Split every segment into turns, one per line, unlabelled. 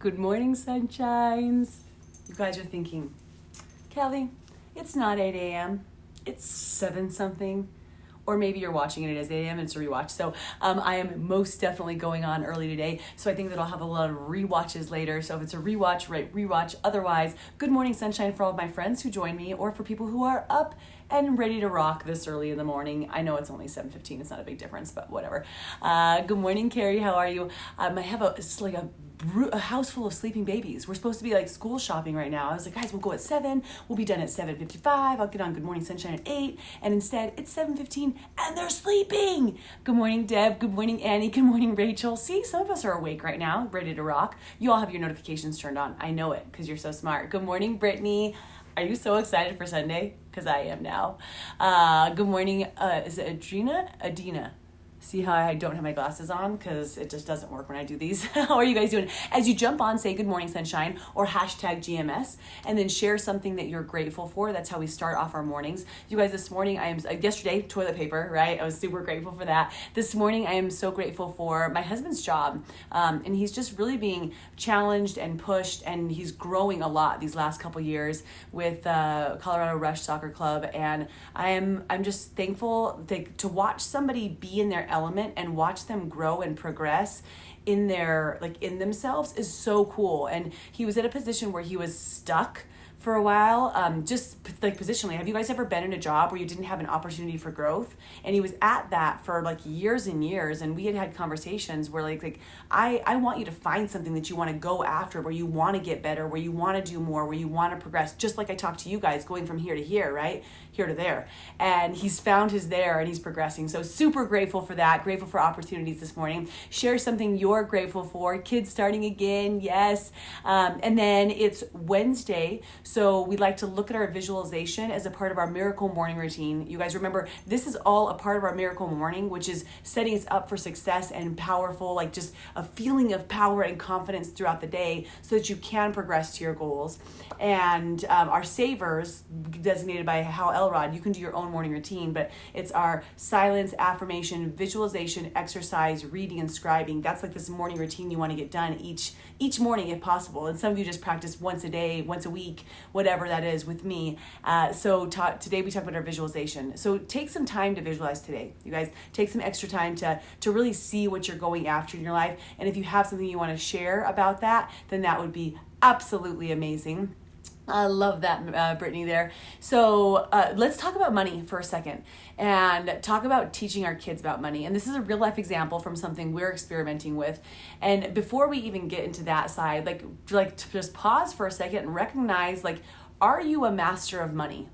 Good morning, sunshines. You guys are thinking, Kelly, it's not 8 a.m. It's 7 something. Or maybe you're watching it as 8 a.m. and it's a rewatch. So I am most definitely going on early today. So I think that I'll have a lot of rewatches later. So if it's a rewatch, right, rewatch. Otherwise, good morning, sunshine for all of my friends who join me or for people who are up and ready to rock this early in the morning. I know it's only 7:15. It's not a big difference, but whatever. Good morning, Carrie. How are you? I have a house full of sleeping babies. We're supposed to be like school shopping right now. I was like, guys, we'll go at 7. We'll be done at 7:55. I'll get on Good Morning Sunshine at 8. And instead, it's 7:15 and they're sleeping. Good morning, Deb. Good morning, Annie. Good morning, Rachel. See, some of us are awake right now, ready to rock. You all have your notifications turned on. I know it because you're so smart. Good morning, Brittany. Are you so excited for Sunday? Because I am now. Good morning. Is it Adina? See how I don't have my glasses on because it just doesn't work when I do these. How are you guys doing? As you jump on, say good morning, sunshine, or hashtag GMS, and then share something that you're grateful for. That's how we start off our mornings. You guys, this morning, yesterday, toilet paper, right? I was super grateful for that. This morning, I am so grateful for my husband's job. And he's just really being challenged and pushed, and he's growing a lot these last couple years with Colorado Rush Soccer Club. And I'm just thankful to watch somebody be in their element and watch them grow and progress in themselves is so cool. And he was at a position where he was stuck for a while, just like positionally. Have you guys ever been in a job where you didn't have an opportunity for growth? And he was at that for like years and years. And we had conversations where I want you to find something that you want to go after, where you want to get better, where you want to do more, where you want to progress. Just like I talked to you guys, going from here to here, right? Here to there. And he's found his there and he's progressing. So super grateful for that. Grateful for opportunities this morning. Share something you're grateful for. Kids starting again. Yes. And then it's Wednesday. So we like to look at our visualization as a part of our miracle morning routine. You guys remember, this is all a part of our miracle morning, which is setting us up for success and powerful, like just a feeling of power and confidence throughout the day so that you can progress to your goals. And our savers, designated by Hal Elrod, you can do your own morning routine, but it's our silence, affirmation, visualization, exercise, reading, and scribing. That's like this morning routine you want to get done each morning if possible. And some of you just practice once a day, once a week, whatever that is with me. Today we talk about our visualization. So take some time to visualize today. You guys, take some extra time to really see what you're going after in your life. And if you have something you want to share about that, then that would be absolutely amazing. I love that, Brittany, there. So let's talk about money for a second and talk about teaching our kids about money. And this is a real life example from something we're experimenting with. And before we even get into that side, like to just pause for a second and recognize, are you a master of money?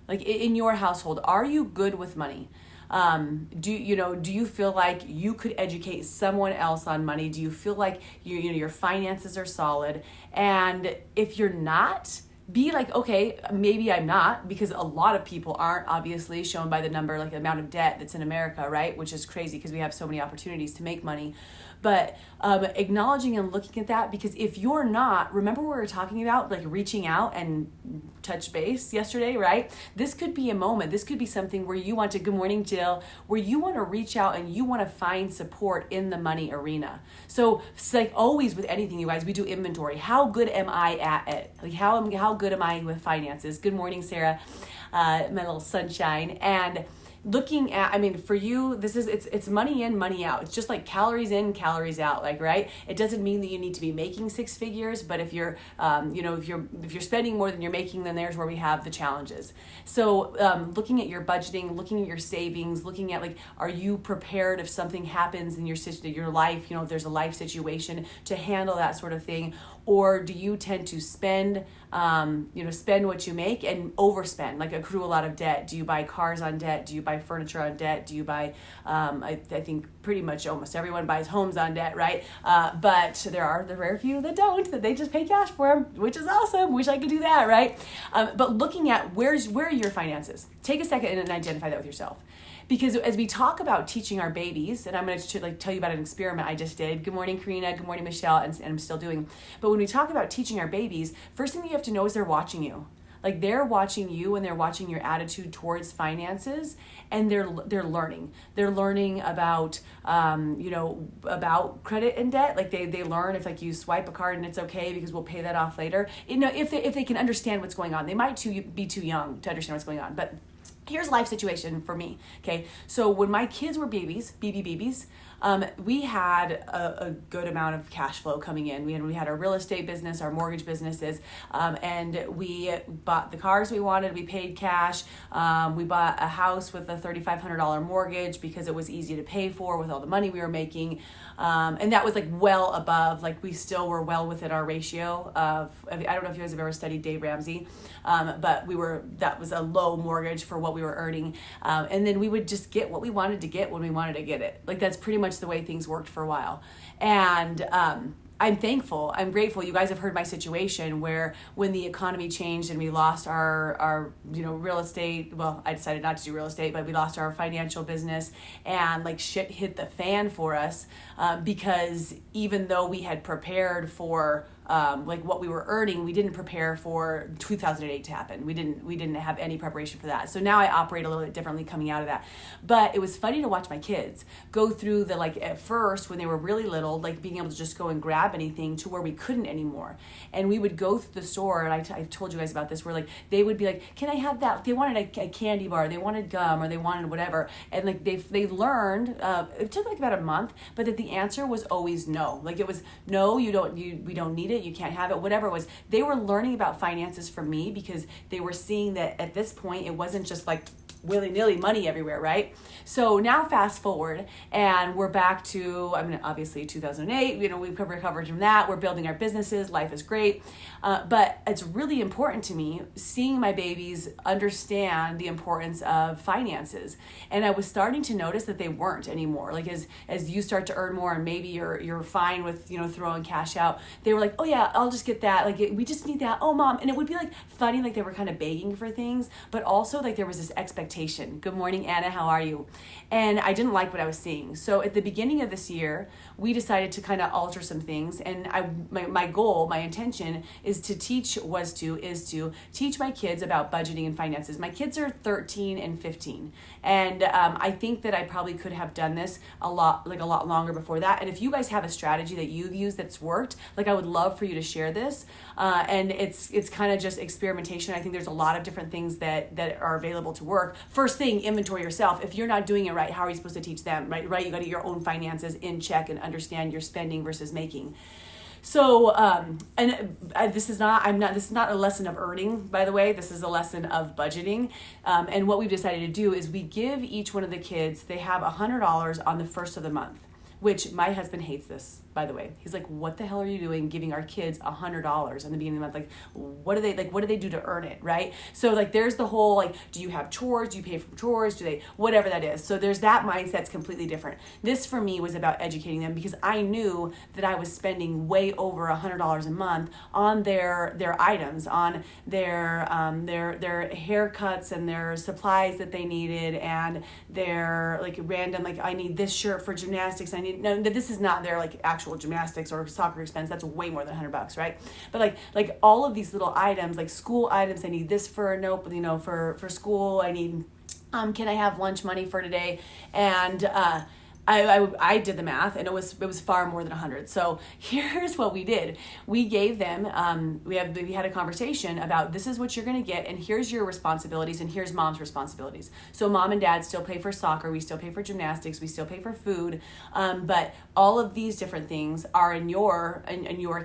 Like in your household, are you good with money? Do you feel like you could educate someone else on money? Do you feel like your finances are solid? And if you're not, be like, okay, maybe I'm not, because a lot of people aren't, obviously, shown by the number, like the amount of debt that's in America, right? Which is crazy because we have so many opportunities to make money. But acknowledging and looking at that, because if you're not, remember we were talking about like reaching out and touch base yesterday, right? This could be a moment. This could be something where you want to, good morning, Jill, where you want to reach out and you want to find support in the money arena. So it's like always with anything, you guys, we do inventory. How good am I at it? Like how good am I with finances? Good morning, Sarah, my little sunshine. And looking at, for you, it's money in, money out. It's just like calories in, calories out, right? It doesn't mean that you need to be making 6 figures, but if you're, if you're spending more than you're making, then there's where we have the challenges. So looking at your budgeting, looking at your savings, looking at are you prepared if something happens in your life, if there's a life situation, to handle that sort of thing? Or do you tend to spend what you make and overspend, like accrue a lot of debt? Do you buy cars on debt? Do you buy furniture on debt? Do you buy, I think pretty much almost everyone buys homes on debt, right? But there are the rare few that don't, that they just pay cash for them, which is awesome. Wish I could do that, right? But looking at where are your finances? Take a second and identify that with yourself. Because as we talk about teaching our babies, and I'm going to tell you about an experiment I just did. Good morning, Karina. Good morning, Michelle. And I'm still doing. But when we talk about teaching our babies, first thing you have to know is they're watching you. Like they're watching you and they're watching your attitude towards finances, and they're learning. They're learning about about credit and debt. Like they learn if like you swipe a card and it's okay because we'll pay that off later. If they can understand what's going on. They might be too young to understand what's going on, but here's life situation for me. Okay, so when my kids were babies, babies, we had a good amount of cash flow coming in. We had our real estate business, our mortgage businesses, and we bought the cars we wanted. We paid cash. We bought a house with a $3,500 mortgage because it was easy to pay for with all the money we were making. And that was like well above, like we still were well within our ratio of, I don't know if you guys have ever studied Dave Ramsey, but that was a low mortgage for what we were earning. And then we would just get what we wanted to get when we wanted to get it. Like that's pretty much the way things worked for a while. And I'm thankful, I'm grateful. You guys have heard my situation where when the economy changed and we lost our real estate, well, I decided not to do real estate, but we lost our financial business and like shit hit the fan for us because even though we had prepared for like what we were earning, we didn't prepare for 2008 to happen. We didn't have any preparation for that. So now I operate a little bit differently coming out of that. But it was funny to watch my kids go through the, like at first when they were really little, like being able to just go and grab anything to where we couldn't anymore. And we would go through the store, and I told you guys about this, where like they would be like, can I have that? They wanted a candy bar, they wanted gum, or they wanted whatever. And like they learned, it took like about a month, but that the answer was always no. Like it was no, we don't need it. You can't have it, whatever it was. They were learning about finances from me because they were seeing that at this point, it wasn't just like willy-nilly money everywhere, right? So now fast forward and we're back to, obviously 2008, we've recovered from that. We're building our businesses. Life is great. But it's really important to me seeing my babies understand the importance of finances. And I was starting to notice that they weren't anymore. Like as you start to earn more and maybe you're fine with, throwing cash out, they were like, oh yeah, I'll just get that. Like we just need that. Oh mom. And it would be like funny, like they were kind of begging for things, but also like there was this expectation. Good morning, Anna. How are you? And I didn't like what I was seeing. So at the beginning of this year, we decided to kind of alter some things. And my goal, my intention is to teach my kids about budgeting and finances. My kids are 13 and 15. And I think that I probably could have done this a lot longer before that. And if you guys have a strategy that you've used that's worked, like I would love for you to share this. And it's kind of just experimentation. I think there's a lot of different things that are available to work. First thing, inventory yourself. If you're not doing it right, how are you supposed to teach them, right? You got to get your own finances in check and understand your spending versus making. So, this is not a lesson of earning, by the way. This is a lesson of budgeting. And what we've decided to do is we give each one of the kids, they have $100 on the first of the month, which my husband hates this, by the way. He's like, what the hell are you doing giving our kids $100 in the beginning of the month? Like, what do they do to earn it, right? So like, there's the whole, like, do you have chores? Do you pay for chores? Whatever that is. So there's that mindset's completely different. This for me was about educating them because I knew that I was spending way over $100 a month on their items, on their haircuts and their supplies that they needed and their like random, like I need this shirt for gymnastics. No, this is not their like actual gymnastics or soccer expense. That's way more than $100, right? But like all of these little items, like school items, I need this for a note, for school. I need, can I have lunch money for today? And I did the math and it was far more than 100. So here's what we did. We gave them, we had a conversation about this is what you're going to get and here's your responsibilities and here's mom's responsibilities. So mom and dad still pay for soccer. We still pay for gymnastics. We still pay for food. But all of these different things are in your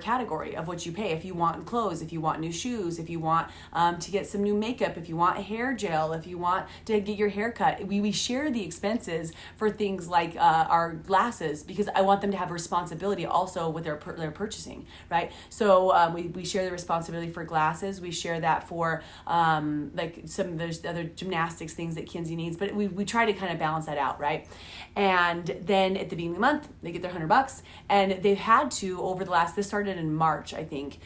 category of what you pay. If you want clothes, if you want new shoes, if you want to get some new makeup, if you want hair gel, if you want to get your hair cut, we share the expenses for things like our glasses because I want them to have responsibility also with their purchasing, right? So we share the responsibility for glasses. We share that for like some of those other gymnastics things that Kinsey needs, but we try to kind of balance that out, right? And then at the beginning of the month, they get their $100 and they've had to this started in March, I think.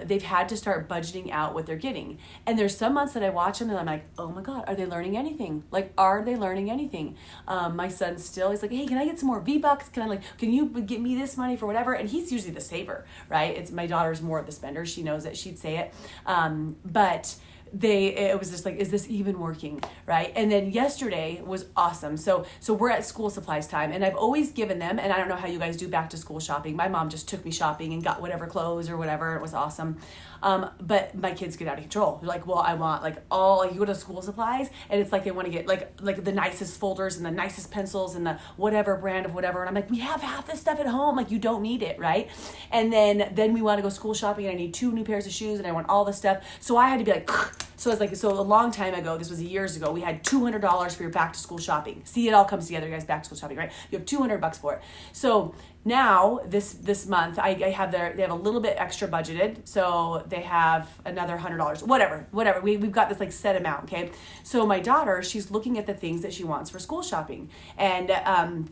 They've had to start budgeting out what they're getting. And there's some months that I watch them and I'm like, oh my God, are they learning anything? Like, are they learning anything? My son still, he's like, hey, can I get some more V-Bucks? Can you get me this money for whatever? And he's usually the saver, right? My daughter's more of the spender. She knows that she'd say it. But it was just like, is this even working, right? And then yesterday was awesome. So we're at school supplies time, and I've always given them, and I don't know how you guys do back to school shopping. My mom just took me shopping and got whatever clothes or whatever. It was awesome. But my kids get out of control. They're like, well, I want like all, like you go to school supplies and it's like they want to get like the nicest folders and the nicest pencils and the whatever brand of whatever. And I'm like, we have half this stuff at home. Like you don't need it, right? And then we want to go school shopping and I need 2 new pairs of shoes and I want all this stuff. So I had to be like, so it's like, so a long time ago, this was years ago, we had $200 for your back to school shopping. See, it all comes together, guys, back to school shopping, right? You have $200 for it. So now this month, they have a little bit extra budgeted. So they have another $100, whatever. We've got this like set amount. Okay. So my daughter, she's looking at the things that she wants for school shopping. And,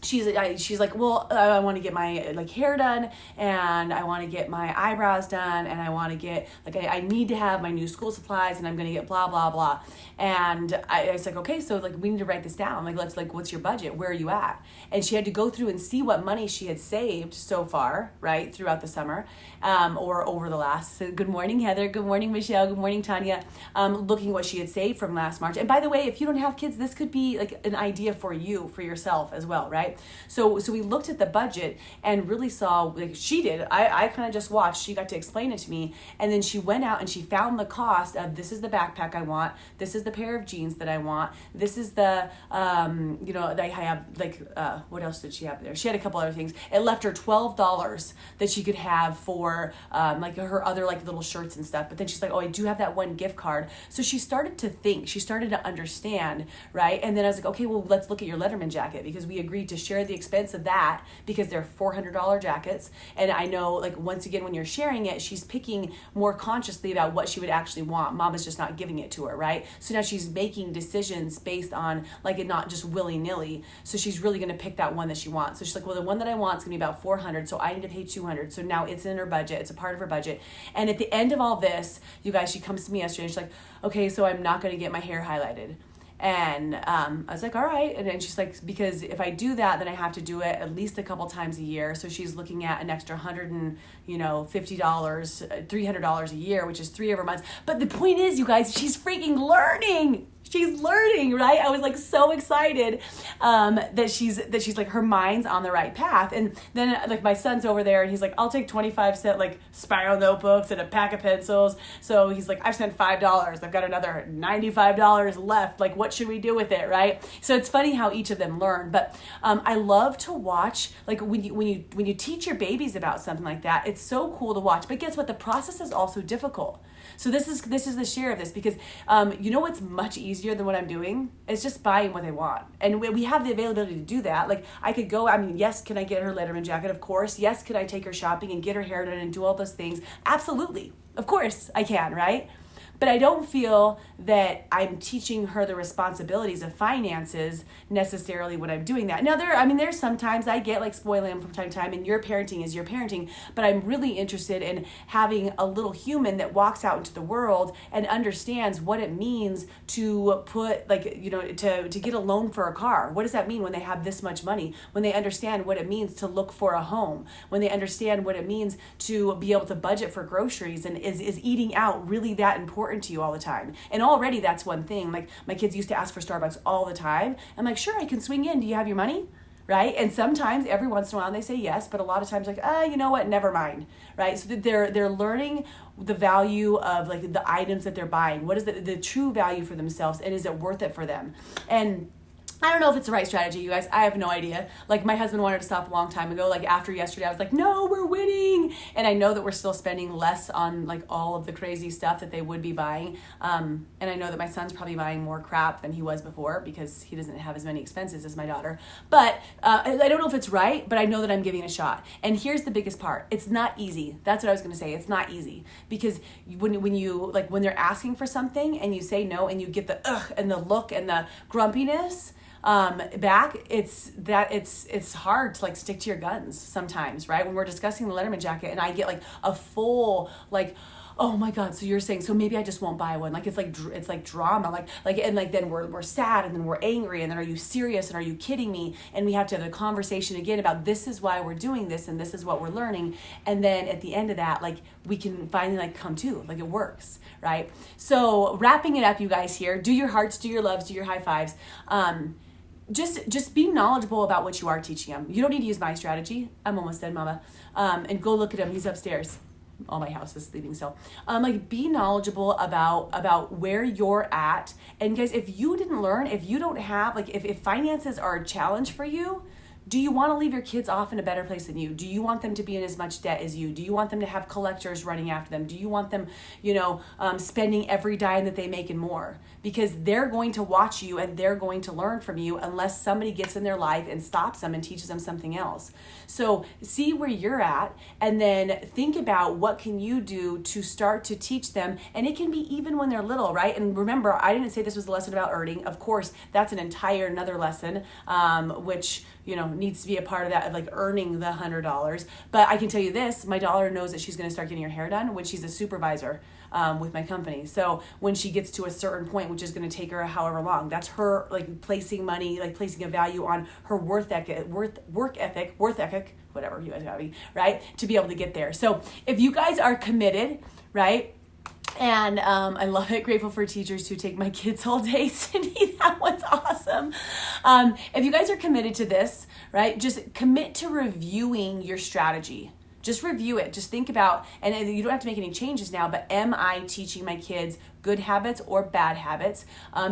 she's like, well, I want to get my like hair done and I want to get my eyebrows done and I want to get like, I need to have my new school supplies and I'm going to get blah, blah, blah. And I was like, okay, so like we need to write this down. Like, what's your budget? Where are you at? And she had to go through and see what money she had saved so far, right, throughout the summer, or over the last, so good morning, Heather. Good morning, Michelle. Good morning, Tanya. Looking what she had saved from last March. And by the way, if you don't have kids, this could be like an idea for you, for yourself as well, right? So we looked at the budget and really saw, like she did, I kind of just watched, she got to explain it to me, and then she went out and she found the cost of, this is the backpack I want, this is the pair of jeans that I want, this is the, I have like, what else did she have there? She had a couple other things. It left her $12 that she could have for like her other like little shirts and stuff. But then she's like, oh, I do have that one gift card. So she started to think, she started to understand, right? And then I was like, okay, well, let's look at your Letterman jacket, because we agreed to share the expense of that because they're $400 jackets. And I know, like, once again, when you're sharing it, she's picking more consciously about what she would actually want. Mom is just not giving it to her, right? So now she's making decisions based on like it not just willy-nilly. So she's really going to pick that one that she wants. So she's like, well, the one that I want is going to be about $400. So I need to pay $200. So now it's in her budget. It's a part of her budget. And at the end of all this, you guys, she comes to me yesterday and she's like, okay, so I'm not going to get my hair highlighted. And I was like, all right. And then she's like, because if I do that, then I have to do it at least a couple times a year. So she's looking at an extra $150, $300 a year, which is 3 of her months. But the point is, you guys, she's freaking learning. She's learning, right? I was like so excited that she's like, her mind's on the right path. And then like my son's over there and he's like, I'll take 25-cent like spiral notebooks and a pack of pencils. So he's like, I've spent $5. I've got another $95 left. Like, what should we do with it, right? So it's funny how each of them learn. But I love to watch, like when you teach your babies about something like that, it's so cool to watch. But guess what? The process is also difficult. So this is the share of this, because you know what's much easier than what I'm doing? It's just buying what they want. And we have the availability to do that. Like I could go, yes, can I get her Letterman jacket? Of course. Yes, could I take her shopping and get her hair done and do all those things? Absolutely. Of course I can, right? But I don't feel that I'm teaching her the responsibilities of finances necessarily when I'm doing that. Now, there's sometimes I get like spoiling them from time to time, and your parenting is your parenting, but I'm really interested in having a little human that walks out into the world and understands what it means to put, like, to get a loan for a car. What does that mean when they have this much money? When they understand what it means to look for a home, when they understand what it means to be able to budget for groceries, and is eating out really that important to you all the time? And already that's one thing. Like my kids used to ask for Starbucks all the time. I'm like, sure, I can swing in. Do you have your money? Right? And sometimes every once in a while they say yes, but a lot of times like, you know what? Never mind. Right? So they're learning the value of like the items that they're buying. What is the true value for themselves, and is it worth it for them? And I don't know if it's the right strategy, you guys. I have no idea. Like my husband wanted to stop a long time ago. Like after yesterday, I was like, no, we're winning. And I know that we're still spending less on like all of the crazy stuff that they would be buying. And I know that my son's probably buying more crap than he was before because he doesn't have as many expenses as my daughter. But I don't know if it's right, but I know that I'm giving it a shot. And here's the biggest part. It's not easy. That's what I was going to say. It's not easy because when they're asking for something and you say no and you get the ugh and the look and the grumpiness back, it's hard to like stick to your guns sometimes, right? When we're discussing the Letterman jacket and I get like a full like, oh my God, so you're saying, so maybe I just won't buy one. Like, it's like drama, and then we're sad, and then we're angry, and then are you serious, and are you kidding me? And we have to have a conversation again about this is why we're doing this, and this is what we're learning. And then at the end of that, like, we can finally like come to, like, it works, right? So wrapping it up, you guys here, do your hearts, do your loves, do your high fives. Just be knowledgeable about what you are teaching them. You don't need to use my strategy. I'm almost dead, mama. And go look at him. He's upstairs. All my house is sleeping still. Like, be knowledgeable about where you're at. And guys, if you didn't learn, if you don't have, like, if finances are a challenge for you, do you want to leave your kids off in a better place than you? Do you want them to be in as much debt as you? Do you want them to have collectors running after them? Do you want them, spending every dime that they make and more? Because they're going to watch you and they're going to learn from you unless somebody gets in their life and stops them and teaches them something else. So see where you're at, and then think about what can you do to start to teach them. And it can be even when they're little, right? And remember, I didn't say this was a lesson about earning. Of course, that's an entire another lesson, which needs to be a part of that, of like earning the $100. But I can tell you this, my daughter knows that she's going to start getting her hair done when she's a supervisor with my company. So when she gets to a certain point, which is going to take her however long, that's her like placing money, like placing a value on her work ethic, whatever you guys got me, right? To be able to get there. So if you guys are committed, right? And I love it. Grateful for teachers who take my kids all day. Cindy, that one's awesome. If you guys are committed to this, right, just commit to reviewing your strategy. Just review it. Just think about, and you don't have to make any changes now, but am I teaching my kids good habits or bad habits?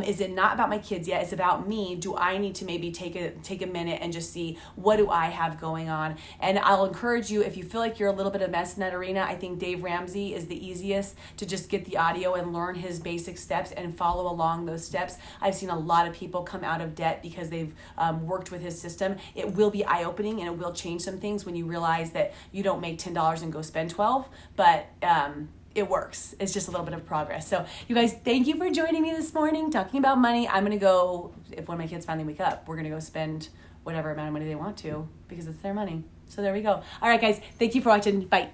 Is it not about my kids yet? It's about me. Do I need to maybe take a minute and just see what do I have going on? And I'll encourage you, if you feel like you're a little bit of a mess in that arena, I think Dave Ramsey is the easiest to just get the audio and learn his basic steps and follow along those steps. I've seen a lot of people come out of debt because they've worked with his system. It will be eye-opening and it will change some things when you realize that you don't make $10 and go spend 12, but it works. It's just a little bit of progress. So you guys, thank you for joining me this morning talking about money. I'm going to go, if one of my kids finally wake up, we're going to go spend whatever amount of money they want to because it's their money. So there we go. All right, guys, thank you for watching. Bye.